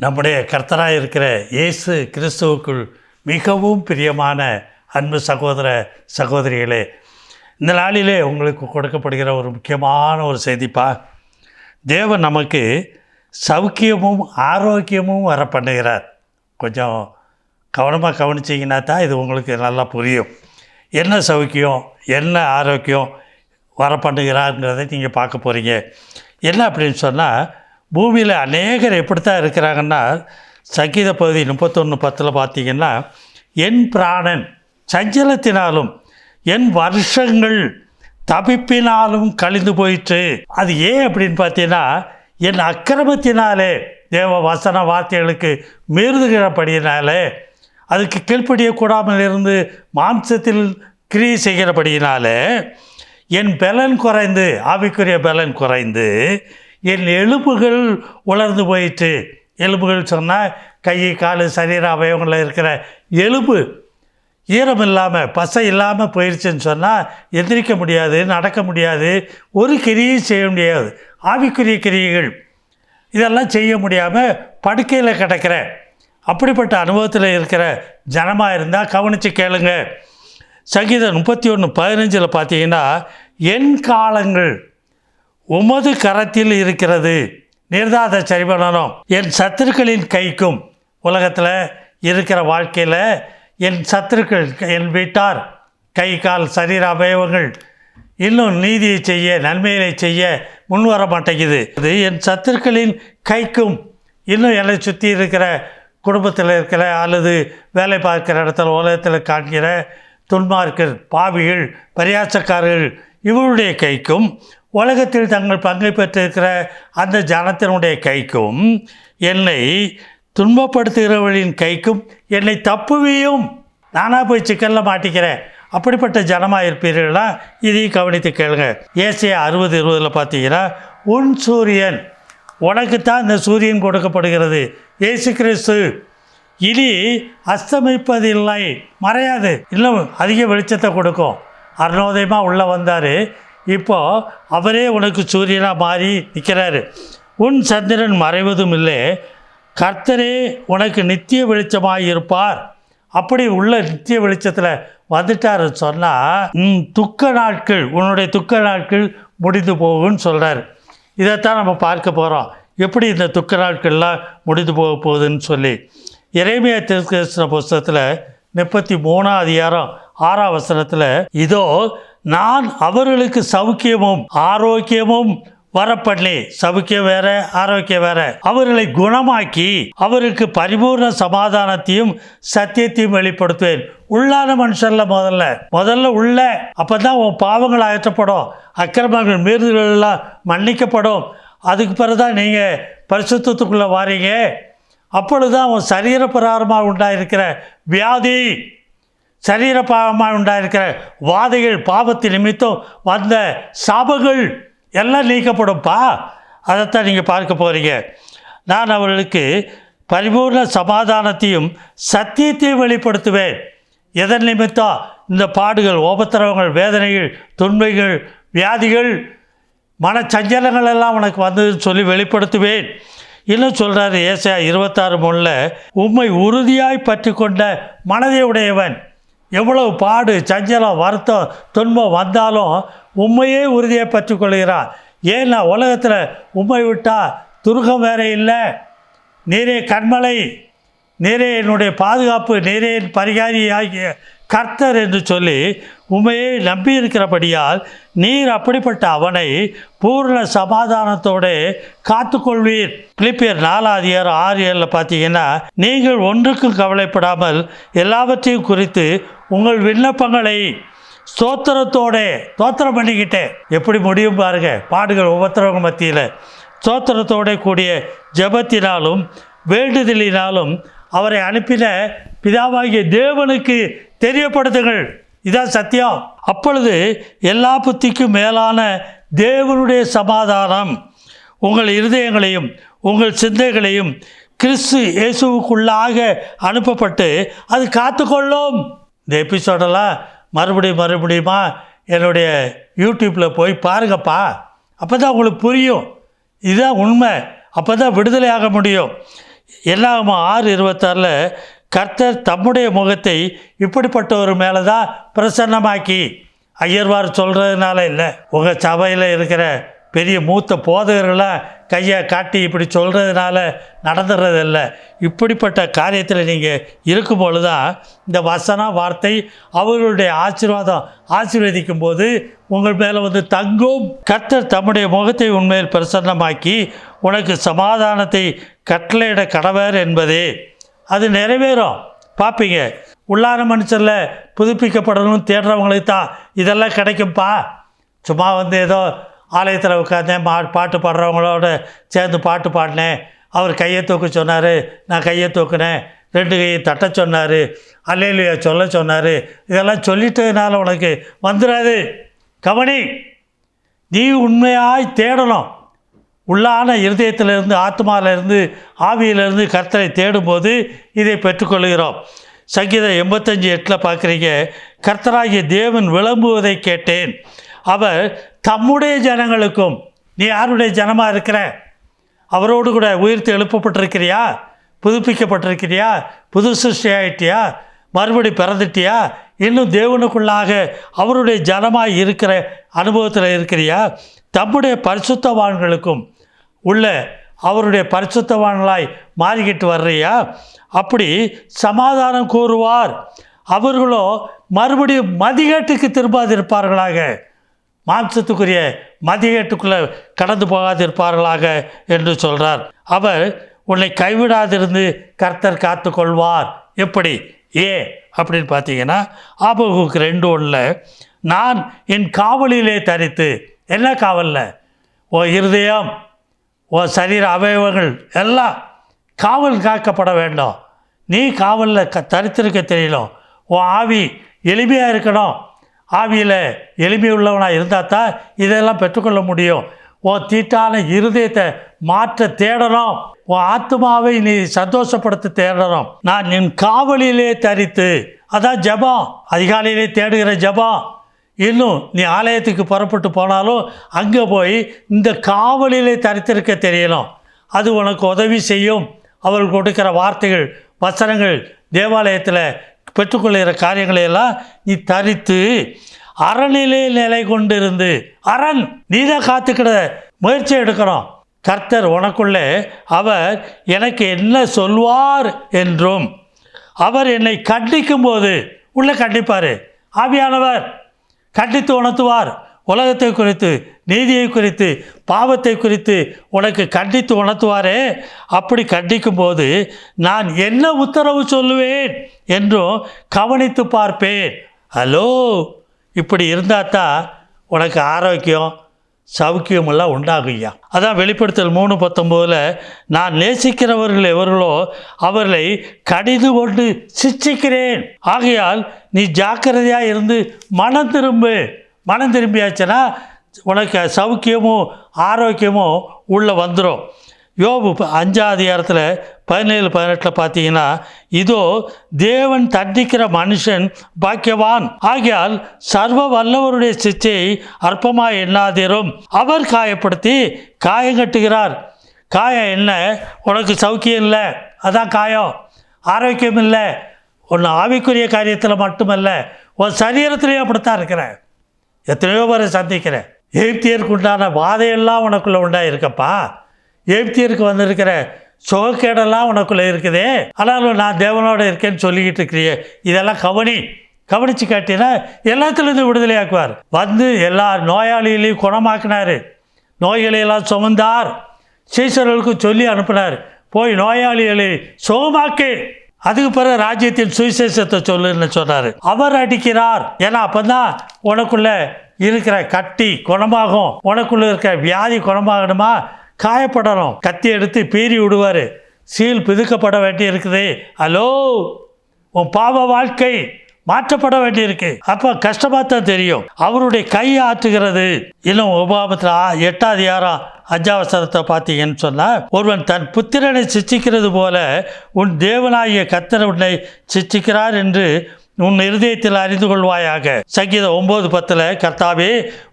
நம்முடைய கர்த்தராக இருக்கிற இயேசு கிறிஸ்துவுக்குள் மிகவும் பிரியமான அன்பு சகோதர சகோதரிகளே, இந்த நாளிலே உங்களுக்கு கொடுக்கப்படுகிற ஒரு முக்கியமான ஒரு செய்திப்பா. தேவன் நமக்கு சௌக்கியமும் ஆரோக்கியமும் வர பண்ணுகிறார். கொஞ்சம் கவனமாக கவனிச்சிங்கன்னா தான் இது உங்களுக்கு நல்லா புரியும். என்ன சௌக்கியம், என்ன ஆரோக்கியம் வர பண்ணுகிறாருங்கிறத நீங்கள் பார்க்க போகிறீங்க. என்ன அப்படின்னு சொன்னால், பூமியில் அநேகர் எப்படித்தான் இருக்கிறாங்கன்னா, சங்கீத பகுதி 31:10 பார்த்தீங்கன்னா, என் பிராணன் சஞ்சலத்தினாலும் என் வருஷங்கள் தபிப்பினாலும் கழிந்து போயிற்று. அது ஏன் அப்படின்னு பார்த்தீங்கன்னா, என் அக்கிரமத்தினாலே தேவ வசன வார்த்தைகளுக்கு மீறுகிறபடியினாலே, அதுக்கு கீழ்ப்படியக்கூடாமல் இருந்து மாம்சத்தில் கிரியை செய்கிறபடியினாலே என் பலன் குறைந்து, ஆவிக்குரிய பலன் குறைந்து என் எலும்புகள் உலர்ந்து போயிட்டு. எலும்புகள் சொன்னால் கை கால் சரீர அவயவங்களில் இருக்கிற எலும்பு ஈரம் இல்லாமல் பசை இல்லாமல் போயிடுச்சுன்னு சொன்னால் எந்திரிக்க முடியாது, நடக்க முடியாது, ஒரு கிரியை செய்ய முடியாது. ஆவிக்குரிய கிரியைகள் இதெல்லாம் செய்ய முடியாமல் படுக்கையில் கிடக்கிற அப்படிப்பட்ட அனுபவத்தில் இருக்கிற ஜனமாக இருந்தால் கவனித்து கேளுங்க. சங்கீதம் 31:15 பார்த்தீங்கன்னா, என் காலங்கள் உமது கரத்தில் இருக்கிறது, நீர்தான் அதை சரி பண்ணணும். என் சத்துருக்களின் கைக்கும், உலகத்தில் இருக்கிற வாழ்க்கையில் என் சத்துருக்கள், என் வீட்டார் கை கால் சரீர அவயவங்கள் இன்னும் நீதியை செய்ய, நன்மைகளை செய்ய முன் வர மாட்டேங்குது. இது என் சத்துருக்களின் கைக்கும், இன்னும் என்னை சுற்றி இருக்கிற குடும்பத்தில் இருக்கிற அல்லது வேலை பார்க்கிற இடத்துல உலகத்தில் காண்கிற துன்மார்க்கர், பாவிகள், பரியாசக்காரர்கள் இவருடைய கைக்கும், உலகத்தில் தங்கள் பங்கை பெற்றிருக்கிற அந்த ஜனத்தினுடைய கைக்கும், என்னை துன்பப்படுத்துகிறவர்களின் கைக்கும் என்னை தப்புவியும். நானாக போய் சிக்கலில் மாட்டிக்கிறேன். அப்படிப்பட்ட ஜனமாக இருப்பீர்களா? இதையும் கவனித்து கேளுங்க. ஏசாயா 60:20 பார்த்தீங்கன்னா, உன் சூரியன், உனக்குத்தான் இந்த சூரியன் கொடுக்கப்படுகிறது, இயேசு கிறிஸ்து, இனி அஸ்தமிப்பதில்லை, மறையாது, இன்னும் அதிக வெளிச்சத்தை கொடுக்கும். அருணோதயமாக உள்ளே வந்தார், இப்போது அவரே உனக்கு சூரியனாக மாறி நிற்கிறாரு. உன் சந்திரன் மறைவதும் இல்லை, கர்த்தரே உனக்கு நித்திய வெளிச்சமாக இருப்பார். அப்படி உள்ள நித்திய வெளிச்சத்தில் வந்துட்டாரு சொன்னால், துக்க நாட்கள், உன்னுடைய துக்க நாட்கள் முடிந்து போகும்னு சொல்கிறார். இதைத்தான் நம்ம பார்க்க போகிறோம், எப்படி இந்த துக்க நாட்கள்லாம் முடிந்து போக போகுதுன்னு சொல்லி. எரேமியா தீர்க்கதரிசன புஸ்தகத்தில் 33:6 இதோ நான் அவர்களுக்கு சௌக்கியமும் ஆரோக்கியமும் வரப்பண்ணி, சௌக்கியம் வேற ஆரோக்கியம் வேற, அவர்களை குணமாக்கி அவருக்கு பரிபூர்ண சமாதானத்தையும் சத்தியத்தையும் வெளிப்படுத்துவேன். உள்ளான மனுஷன்ல முதல்ல உள்ள, அப்பதான் உன் பாவங்கள் அகற்றப்படும், அக்கிரமங்கள் மீறுதல்கள் எல்லாம் மன்னிக்கப்படும். அதுக்கு பிறகுதான் நீங்கள் பரிசுத்தத்துக்குள்ளே வாரீங்க. அப்பொழுதுதான் உன் சரீர பிரகாரமாக உண்டாயிருக்கிற வியாதி, சரீர பாவமாக உண்டாயிருக்கிற வாதைகள், பாவத்தின் நிமித்தம் வந்த சாபங்கள் எல்லாம் நீக்கப்படும்ப்பா. அதைத்தான் நீங்கள் பார்க்க போகிறீங்க. நான் அவர்களுக்கு பரிபூர்ண சமாதானத்தையும் சத்தியத்தையும் வெளிப்படுத்துவேன். எதன் நிமித்தம்? இந்த பாடுகள், உபத்திரவங்கள், வேதனைகள், துன்பைகள், வியாதிகள், மனச்சஞ்சலங்கள் எல்லாம் உனக்கு வந்ததுன்னு சொல்லி வெளிப்படுத்துவேன். இன்னும் சொல்கிறாரு ஏசாயா 26:3, உம்மை உறுதியாய் பற்றி கொண்ட மனதை உடையவன். எவ்வளவு பாடு, சஞ்சலம், வருத்தம், துன்பம் வந்தாலும் உண்மையே உறுதியை பற்றி கொள்கிறான். ஏன்னா உலகத்தில் உண்மை விட்டால் துருகம் வேற இல்லை. நீரே கண்மலை, நீரே என்னுடைய பாதுகாப்பு, நீரே என் பரிகாரி ஆகிய கர்த்தர் என்று சொல்லி உண்மையை நம்பி இருக்கிறபடியால் நீர் அப்படிப்பட்ட அவனை பூர்ண சமாதானத்தோடு காத்துக்கொள்வீர். பிலிப்பியர் 4:6-7 பார்த்தீங்கன்னா, நீங்கள் ஒன்றுக்கும் கவலைப்படாமல் எல்லாவற்றையும் குறித்து உங்கள் விண்ணப்பங்களை ஸ்தோத்திரத்தோடு, ஸ்தோத்திரம் பண்ணிக்கிட்டேன். எப்படி முடியும் பாருங்க, பாடுகள் உபத்திரவங்கள் மத்தியில் ஸ்தோத்திரத்தோடு கூடிய ஜெபத்தினாலும் வேண்டுதலினாலும் அவரை அனுப்பின பிதாவாகிய தேவனுக்கு தெரியப்படுத்துங்கள். இதான் சத்தியம். அப்பொழுது எல்லா புத்திக்கும் மேலான தேவனுடைய சமாதானம் உங்கள் இருதயங்களையும் உங்கள் சிந்தைகளையும் கிறிஸ்து இயேசுவுக்குள்ளாக அனுப்பப்பட்டு அது காத்துக்கொள்ளும். இந்த எபிசோடெல்லாம் மறுபடியுமா என்னுடைய யூடியூப்பில் போய் பாருங்கப்பா. அப்போ தான் உங்களுக்கு புரியும். இதுதான் உண்மை. அப்போ தான் விடுதலை ஆக முடியும். எல்லாமே 6:26 கர்த்தர் தம்முடைய முகத்தை இப்படிப்பட்ட ஒரு மேலே தான் பிரசன்னமாக்கி, ஐயர்வார் சொல்கிறதுனால இல்லை, உங்கள் சபையில் இருக்கிற பெரிய மூத்த போதகர்களாக கையை காட்டி இப்படி சொல்கிறதுனால நடந்துடுறதில்ல. இப்படிப்பட்ட காரியத்தில் நீங்கள் இருக்கும்பொழுது தான் இந்த வசன வார்த்தை அவர்களுடைய ஆசீர்வதிக்கும் போது உங்கள் மேலே தங்கும். கர்த்தர் தம்முடைய முகத்தை உண்மையில் பிரசன்னமாக்கி உனக்கு சமாதானத்தை கட்டளையிட கடவர் என்பதே. அது நிறைவேறும். பார்ப்பீங்க, உள்ளான மனுஷரில் புதுப்பிக்கப்படணும்னு தேடுறவங்களுக்கு தான் இதெல்லாம் கிடைக்கும்ப்பா. சும்மா ஏதோ ஆலயத்தில் உட்காந்தேன், பாட்டு பாடுறவங்களோட சேர்ந்து பாட்டு பாடினேன், அவர் கையை தூக்க சொன்னார், நான் கையை தூக்குனேன், 2 கையை தட்ட சொன்னார், அல்லேலூயா சொல்ல சொன்னார், இதெல்லாம் சொல்லிட்டதுனால உனக்கு வந்துடாது. கவனி, நீ உண்மையாய் தேடணும். உள்ளான இருதயத்திலிருந்து, ஆத்மாவிலிருந்து, ஆவியிலிருந்து கர்த்தரை தேடும்போது இதை பெற்றுக்கொள்கிறோம். சங்கீதம் 85:8 பார்க்குறீங்க, கர்த்தராகிய தேவன் விளம்புவதை கேட்டேன், அவர் தம்முடைய ஜனங்களுக்கும். நீ யாருடைய ஜனமாக இருக்கிற? அவரோடு கூட உயிர்த்து எழுப்பப்பட்டிருக்கிறியா? புதுப்பிக்கப்பட்டிருக்கிறியா? புது சிருஷ்டி ஆகிட்டியா? மறுபடி பிறந்துட்டியா? இன்னும் தேவனுக்குள்ளாக அவருடைய ஜனமாக இருக்கிற அனுபவத்தில் இருக்கிறியா? தம்முடைய பரிசுத்தவான்களுக்கும் உள்ள அவருடைய பரிசுத்தவான்களாய் மாறிக்கிட்டு வர்றியா? அப்படி சமாதானம் கூறுவார். அவர்களோ மறுபடியும் மதிகேட்டுக்கு திரும்பாதிருப்பார்களாக, மாம்சத்துக்குரிய மதிகேட்டுக்குள்ளே கடந்து போகாதிருப்பார்களாக என்று சொல்கிறார். அவர் உன்னை கைவிடாதிருந்து கர்த்தர் காத்து கொள்வார். எப்படி? அப்படின்னு பார்த்தீங்கன்னா, ஆபகுக்கு 2:1 நான் என் காவலிலே தரித்து. என்ன காவலில்? உன் இருதயம், உன் சரீர அவயவங்கள் எல்லாம் காவல் காக்கப்பட வேண்டும். நீ காவலில் தரித்திருக்க தெரியணும். உன் ஆவி எளிமையாக இருக்கணும். ஆவியில் எளிமை உள்ளவனாக இருந்தால் தான் இதெல்லாம் பெற்றுக்கொள்ள முடியும். உன் தீட்டான இருதயத்தை மாற்ற தேடணும். உன் ஆத்மாவை நீ சந்தோஷப்படுத்த தேடணும். நான் என் காவலிலே தரித்து, அதான் ஜபம், அதிகாலையிலே தேடுகிற ஜபம். இன்னும் நீ ஆலயத்துக்கு புறப்பட்டு போனாலும் அங்கே போய் இந்த காவலிலே தரித்திருக்க தெரியணும். அது உனக்கு உதவி செய்யும். அவர்கள் கொடுக்கிற வார்த்தைகள், வசனங்கள், தேவாலயத்தில் பெற்றுக்கொள்கிற காரியங்களையெல்லாம் நீ தரித்து அரணிலே நிலை கொண்டிருந்து, அரண் நீ தான் காத்துக்கிட முயற்சி எடுக்கணும். கர்த்தர் உனக்குள்ளே அவர் எனக்கு என்ன சொல்வார் என்றும், அவர் என்னை கண்டிக்கும் போது உள்ளே கண்டிப்பார். ஆவியானவர் கண்டித்து உணர்த்துவார். உலகத்தை குறித்து, நீதியை குறித்து, பாவத்தை குறித்து உனக்கு கண்டித்து உணர்த்துவாரே. அப்படி கண்டிக்கும்போது நான் என்ன உத்தரவு சொல்லுவேன் என்றும் கவனித்து பார்ப்பேன். ஹலோ, இப்படி இருந்தால் தான் உனக்கு ஆரோக்கியம், சௌக்கியமெல்லாம் உண்டாகுய்யா. அதான் வெளிப்படுத்தல் 3:19 நான் நேசிக்கிறவர்கள் எவர்களோ அவர்களை கடிந்து கொண்டு சிட்சிக்கிறேன். ஆகையால் நீ ஜாக்கிரதையாக இருந்து மனம் திரும்பியாச்சுன்னா உனக்கு சௌக்கியமும் ஆரோக்கியமும் உள்ளே வந்துடும். யோபு 5:17 பார்த்தீங்கன்னா, இதோ தேவன் தண்டிக்கிற மனுஷன் பாக்கியவான், ஆகையால் சர்வ வல்லவருடைய சிச்சையை அற்பமாக எண்ணாதிரும். அவர் காயப்படுத்தி காயங்கட்டுகிறார். காயம் என்ன? உனக்கு சௌக்கியம் இல்லை, அதான் காயம். ஆரோக்கியம் இல்லை, உன் ஆவிக்குரிய காரியத்தில் மட்டுமல்ல, உன் சரீரத்திலேயே அப்படித்தான் இருக்கிறேன். எத்தனையோ பேரை சந்திக்கிறேன். எகிப்தியருக்கு உண்டான வாதையெல்லாம் உனக்குள்ளே உண்டாயிருக்கப்பா. எகிப்தியருக்கு வந்திருக்கிற சுகக்கேடெல்லாம் உனக்குள்ளே இருக்குதே. ஆனாலும் நான் தேவனோடு இருக்கேன்னு சொல்லிக்கிட்டு இருக்கிறியே. இதெல்லாம் கவனித்து காட்டினா எல்லாத்துலேருந்து விடுதலையாக்குவார். எல்லா நோயாளிகளையும் குணமாக்கினார். நோய்களையெல்லாம் சுமந்தார். சீசர்களுக்கு சொல்லி அனுப்பினார், போய் நோயாளிகளை சுகமாக்கு, அதுக்கு பிறகு ராஜ்யத்தின் சுவிசேஷத்தை சொல்லுன்னு சொன்னார். அவர் அடிக்கிறார். ஏன்னா அப்போ தான் உனக்குள்ள இருக்கிற கட்டி குணமாகும். உனக்குள்ள இருக்கிற வியாதி குணமாகணுமா? காயப்படணும். கத்தி எடுத்து பீறி விடுவார். சீல் பிதுக்கப்பட வேண்டி இருக்குது. ஹலோ, உன் பாவ வாழ்க்கை மாற்றப்பட வேண்டியிருக்கு. அப்போ கஷ்டமாக தான் தெரியும். அவருடைய கை ஆற்றுகிறது. இன்னும் உபாகமத்தில் 8:5 பார்த்தீங்கன்னு சொன்னால், ஒருவன் தன் புத்திரனை சிச்சிக்கிறது போல உன் தேவனாகிய கர்த்தர் உன்னை சிச்சிக்கிறார் என்று உன் இருதயத்தில் அறிந்து கொள்வாயாக. சங்கீதம் 9:10 கர்த்தாவே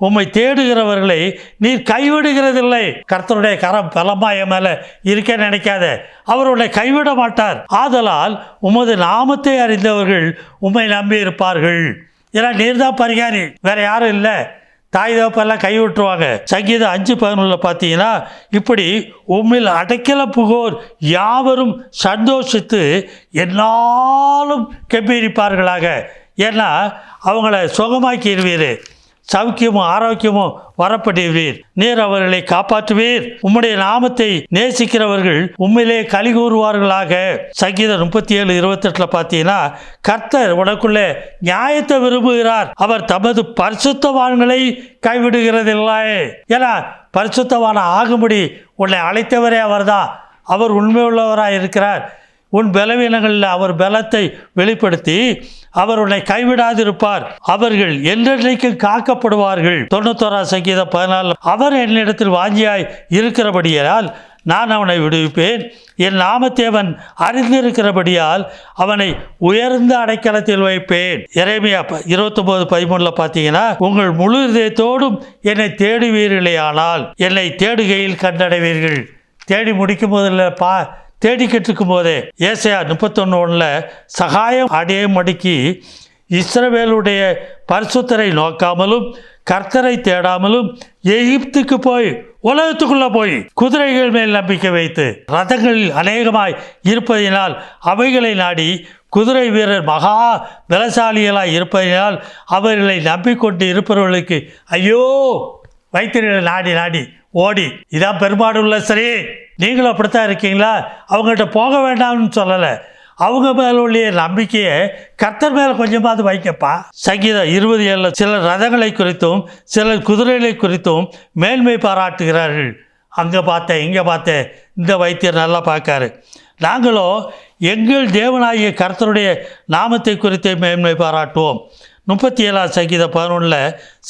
உம்மை தேடுகிறவர்களை நீர் கைவிடுகிறதில்லை. கர்த்தருடைய கரம் பலமாய மேல இருக்க நினைக்காத, அவருடைய கைவிட மாட்டார். ஆதலால் உமது நாமத்தை அறிந்தவர்கள் உம்மை நம்பி இருப்பார்கள். ஏன்னா நீர் தான் பரிகாரி, வேற யாரும் இல்லை. தாய் தகப்பெல்லாம் கை விட்டுருவாங்க. சங்கீதம் 5:11 பார்த்தீங்கன்னா இப்படி உம்மில் அடைக்கல புகோர் யாவரும் சந்தோஷித்து என்னாலும் கெம்பீரிப்பார்களாக. ஏன்னா அவங்கள சுகமாக்கிடுவீர், சௌக்கியமும் ஆரோக்கியமும் வரப்படுவீர். நீர் அவர்களை காப்பாற்றுவீர். உம்முடைய நாமத்தை நேசிக்கிறவர்கள் உண்மையிலே களி கூறுவார்களாக. சங்கீதம் 37:28 பார்த்தீங்கன்னா கர்த்தர் உனக்குள்ளே நியாயத்தை விரும்புகிறார், அவர் தமது பரிசுத்தவான்களை கைவிடுகிறதில்லை. ஏன்னா பரிசுத்தவான ஆகும்படி உன்னை அழைத்தவரே அவர்தான். அவர் உண்மையுள்ளவராக இருக்கிறார். உன் பலவீனங்களில் அவர் பலத்தை வெளிப்படுத்தி அவர் உன்னை கைவிடாதிருப்பார். அவர்கள் என்றென்றைக்கும் காக்கப்படுவார்கள். 91 சங்கீதம் 14 அவர் என்னிடத்தில் வாஞ்சியாய் இருக்கிறபடியால் நான் அவனை விடுவிப்பேன். என் நாமத்தை அவன் அறிந்திருக்கிறபடியால் அவனை உயர்ந்த அடைக்கலத்தில் வைப்பேன். எரேமியா 29:13 பார்த்தீங்கன்னா உங்கள் முழு இதயத்தோடும் என்னை தேடுவீர்களேயானால் என்னை தேடுகையில் கண்டடைவீர்கள். தேடி முடிக்கும் போதில் தேடிக்கிட்டு இருக்கும் போதே ஏசாயா 31:1 சகாயம் அடைய மடிக்கி இஸ்ரவேலுடைய பரிசுத்தரை நோக்காமலும் கர்த்தரை தேடாமலும் எகிப்துக்கு போய் உலகத்துக்குள்ள போய் குதிரைகள் மேல் நம்பிக்கை வைத்து ரதங்களில் அநேகமாய் இருப்பதினால் அவைகளை நாடி குதிரை வீரர் மகா பலசாலிகளாய் இருப்பதினால் அவர்களை நம்பிக்கொண்டு இருப்பவர்களுக்கு ஐயோ வைத்தியர்களை நாடி நாடி ஓடி. இதான் பெரும்பாடு உள்ள. சரி, நீங்களும் அப்படித்தான் இருக்கீங்களா? அவங்கள்ட்ட போக வேண்டாம்னு சொல்லலை, அவங்க மேல உள்ள நம்பிக்கையை கர்த்தர் மேலே கொஞ்சமாவது வைக்கப்பா. சங்கீதம் 20:7 சிலர் ரதங்களை குறித்தும் சிலர் குதிரைகளை குறித்தும் மேன்மை பாராட்டுகிறார்கள். அங்கே பார்த்தேன் இங்கே பார்த்தேன், இந்த வைத்தியர் நல்லா பார்க்காரு. நாங்களோ எங்கள் தேவனாகிய கர்த்தருடைய நாமத்தை குறித்து மேன்மை பாராட்டுவோம். 37 சங்கீதம் 11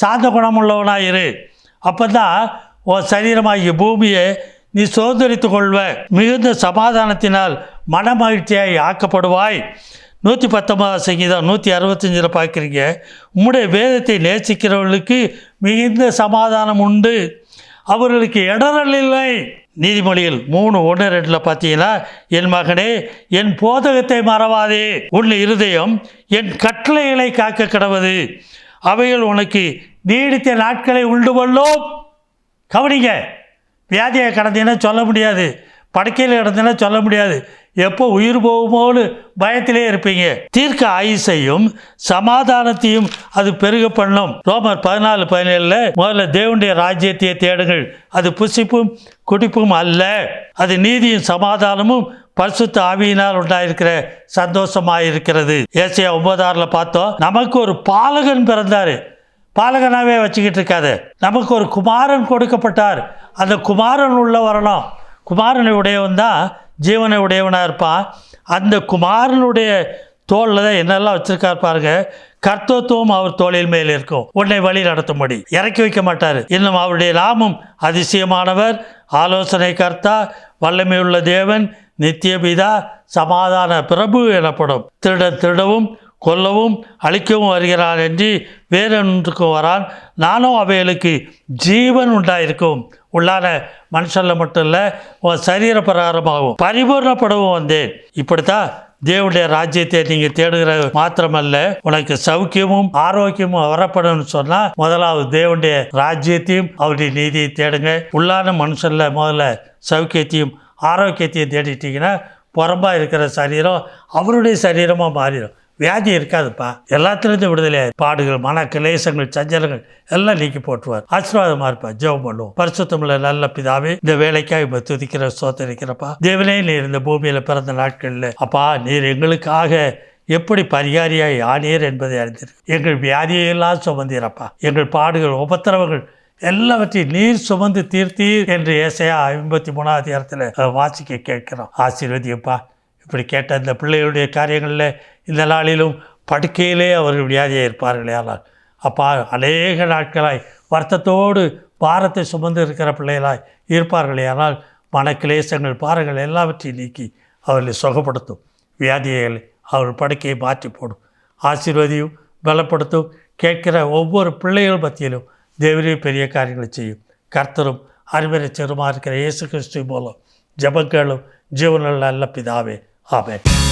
சாந்த குணமுள்ளவனாக இரு, அப்போ தான் உன் சரீரமாகிய பூமியை நீ சுதந்திரித்து கொள்வ, மிகுந்த சமாதானத்தினால் மனமகிழ்ச்சியாய் ஆக்கப்படுவாய். 119 சங்கீதம் 165 பார்க்குறீங்க. உம்முடைய வேதத்தை நேசிக்கிறவர்களுக்கு மிகுந்த சமாதானம் உண்டு, அவர்களுக்கு இடரல் இல்லை. நீதிமொழிகள் 3:1-2 பார்த்தீங்கன்னா என் மகனே என் போதகத்தை மறவாதே, உன் இருதயம் என் கட்டளைகளை காக்க கடவது, அவைகள் உனக்கு நீடித்த நாட்களை உண்டு கொள்ளும். கவனிங்க, வியாதியை கடந்தீங்கன்னா சொல்ல முடியாது, படுக்கையில் கிடந்தீங்கன்னா சொல்ல முடியாது, எப்போ உயிர் போகும்போது பயத்திலே இருப்பீங்க. தீர்க்க ஆயுசையும் சமாதானத்தையும் அது பெருக பண்ணும். ரோமர் 14:17 முதல்ல தேவனுடைய ராஜ்யத்தையே தேடுங்கள், அது புசிப்பும் குடிப்பும் அல்ல, அது நீதியும் சமாதானமும் பரிசுத்த ஆவியினால் உண்டாயிருக்கிற சந்தோஷமாக இருக்கிறது. ஏசாயா 9:6 பார்த்தோம், நமக்கு ஒரு பாலகன் பிறந்தார். பாலகனாகவே வச்சுக்கிட்டு இருக்காது, நமக்கு ஒரு குமாரன் கொடுக்கப்பட்டார். அந்த குமாரன் உள்ள வரணும். குமாரனை உடையவன் தான் ஜீவனை உடையவனாக இருப்பான். அந்த குமாரனுடைய தோளில் தான் என்னெல்லாம் வச்சுருக்கார் பாருங்க. கர்த்தத்துவம் அவர் தோளில் மேல் இருக்கும், உன்னை வழி நடத்தும்படி இறக்கி வைக்க மாட்டார். இன்னும் அவருடைய நாமம் அதிசயமானவர், ஆலோசனை கர்த்தா, வல்லமையுள்ள தேவன், நித்திய பிதா, சமாதான பிரபு எனப்படும். திருடவும் கொல்லவும் அழிக்கவும் வருகிறான் என்று வேறொன்றுக்கும் வரான், நானும் அவைகளுக்கு ஜீவன் உண்டாயிருக்கும். உள்ளான மனுஷனில் மட்டும் இல்லை, உன் சரீர பிரகாரமாகவும் பரிபூர்ணப்படவும் வந்தேன். இப்படித்தான் தேவனுடைய ராஜ்யத்தை நீங்கள் தேடுகிற மாத்திரமல்ல, உனக்கு சௌக்கியமும் ஆரோக்கியமும் வரப்படும் சொன்னால் முதலாவது தேவனுடைய ராஜ்யத்தையும் அவருடைய நீதியை தேடுங்க. உள்ளான மனுஷனில் முதல்ல சௌக்கியத்தையும் ஆரோக்கியத்தையும் தேடிட்டீங்கன்னா புறம்பாக இருக்கிற சரீரம் அவருடைய சரீரமாக மாறிடும். வியாதி இருக்காதுப்பா, எல்லாத்துலேருந்து விடுதலை. பாடுகள், மன கிளேசங்கள், சஞ்சலங்கள் எல்லாம் நீக்கி போட்டுருவார். ஆசீர்வாதமாக இருப்பா. ஜெபம் பண்ணுவோம். பரிசுத்தமுள்ள நல்ல பிதாவே, இந்த வேலைக்காக துதிக்கிற சோதரிக்கிறப்பா. தேவனே, நீர் இந்த பூமியில் பிறந்த நாட்களில் அப்பா நீர் எங்களுக்காக எப்படி பரிகாரியாய் ஆனீர் என்பதை அறிந்திருக்கு. எங்கள் வியாதியெல்லாம் சுமந்தீரப்பா. எங்கள் பாடுகள், உபத்திரவங்கள் எல்லாவற்றையும் நீர் சுமந்து தீர்த்தீர் என்று ஏசாயா 53 வாசிக்க கேட்கிறோம். ஆசீர்வதியப்பா. இப்படி கேட்ட இந்த பிள்ளைகளுடைய காரியங்களில் இந்த நாளிலும் படுக்கையிலே அவர்கள் வியாதியாக இருப்பார்களே, ஆனால் அப்பா அநேக நாட்களாய் வருத்தத்தோடு பாரத்தை சுமந்து இருக்கிற பிள்ளைகளாய் இருப்பார்களே, ஆனால் மனக்கிளேசங்கள், பாரங்கள் எல்லாவற்றையும் நீக்கி அவர்களை சுகப்படுத்தும். வியாதிகளை அவர்கள் படுக்கையை மாற்றி போடும். ஆசீர்வதியும் பலப்படுத்தும். கேட்கிற ஒவ்வொரு பிள்ளைகள் மத்தியிலும் தேவரீர் பெரிய காரியங்களை செய்யும். கர்த்தரும் அறிவுரைச்சருமா இருக்கிற இயேசு கிறிஸ்து மூலம் ஜெபங்களும் ஜீவனுள்ள நல்ல பிதாவே. ஆமென்.